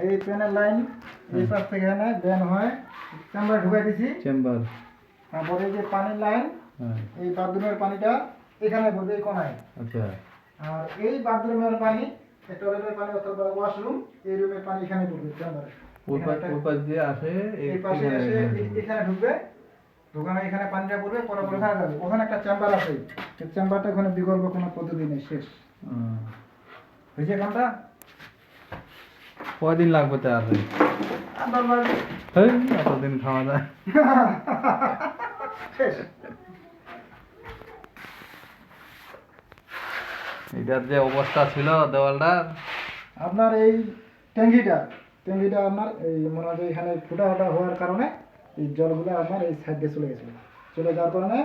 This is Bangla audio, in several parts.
এই প্যানের লাইন এই পাশ থেকে এনে বেন হয় চেম্বার ঢুকাই দিছি চেম্বার। তারপরে এই যে পানির লাইন এই বাথরুমের পানিটা এখানে পড়বে এই কোনায়। আচ্ছা। আর এই বাথরুমের পানি টয়লেটের পানি অথবা ওয়াশরুম এই রুমের পানি এখানে পড়বে চেম্বারে। ওই পাশ দিয়ে আসে এই পাশে এসে এখানে ঢুকবে, ঢুকানো এখানে পানিটা পড়বে, পরে ওখানে যাবে। ওখানে একটা চেম্বার আছে, এই চেম্বারটা ওখানে বিকল্প কোনো পদ্ধতি নেই, শেষ হয়েছে কামটা। কয়দিন লাগবে তা আসে? এতদিন খাওয়া যায়। শেষ। এটার যে অবস্থা ছিল দেওয়ালটার, আপনার এই ট্যাঙ্কিটা আপনার এই মনে হয় এখানে ফুটা হওয়ার কারণে এই জলগুলো আপনার এই সাইডে চলে গেছিল। চলে যাওয়ার কারণে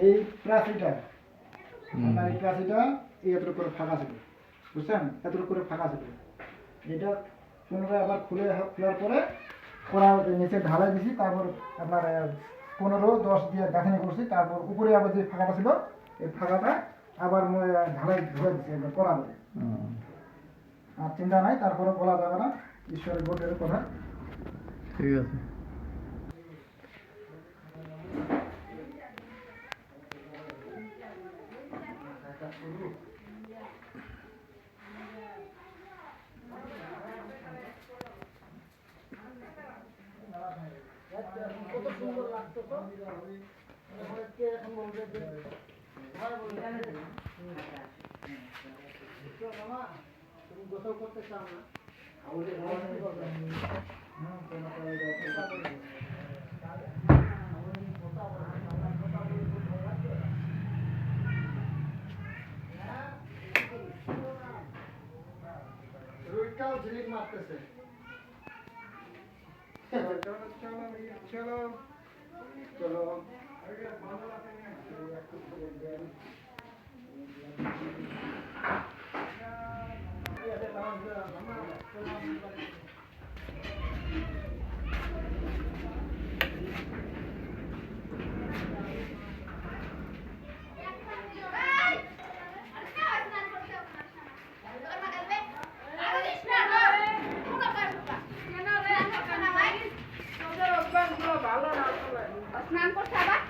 এই প্রাচীটা আপনার এই প্রাচীটা এতটুকু করে ফাঁকা ছিল, বুঝছেন? এতটুকু করে ফাঁকা ছিল। এটা পুনরায় আবার খোলার পরে নিচে ঢালাই দিছি, তারপর আপনার 15-10 দিয়ে গাঁথনি করছি, তারপর উপরে আবার যে ফাঁকাটা ছিল এই ফাঁকাটা আবার ঢালাই ধরে দিচ্ছি একবার করা যাবে। আর চিন্তা নাই, তারপরে বলা যাবে না, ঈশ্বরের বোর্ডের কথা। ঠিক আছে। কত সুন্দর লাগতো তো, এখন বলবে যে মামা তুমি গোসল করতে চাও না? রুইটাও ঝিলিক মারতেছে। চলো চলো স্নান করছে আবার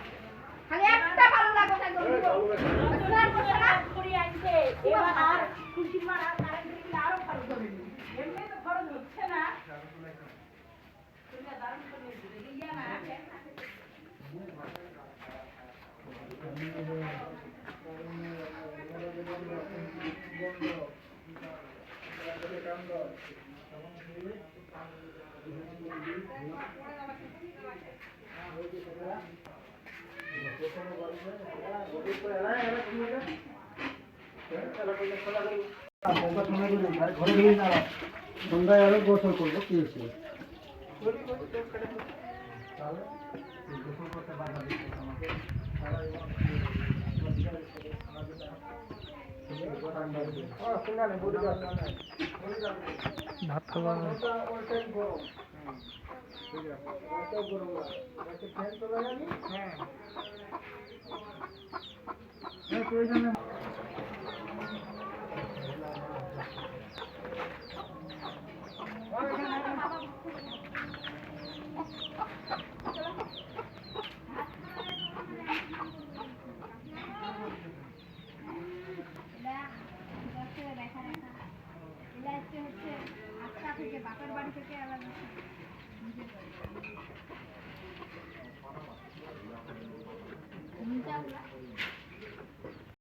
খালি একটা ভালো লাগো স্নান করছে না করি আনছে এবার আর খুশি মার আর কারেন্ট দিলে আরো ভালো করে এমনি তো খরচ হচ্ছে না তুমি দারুণ করে দিলে ইয়া না সন্ধ্যায় আরো গোসল করবো, কি হয়েছে? ভাত খাওয়া বাপের বাড়ি থেকে আবার নিজের বাড়ি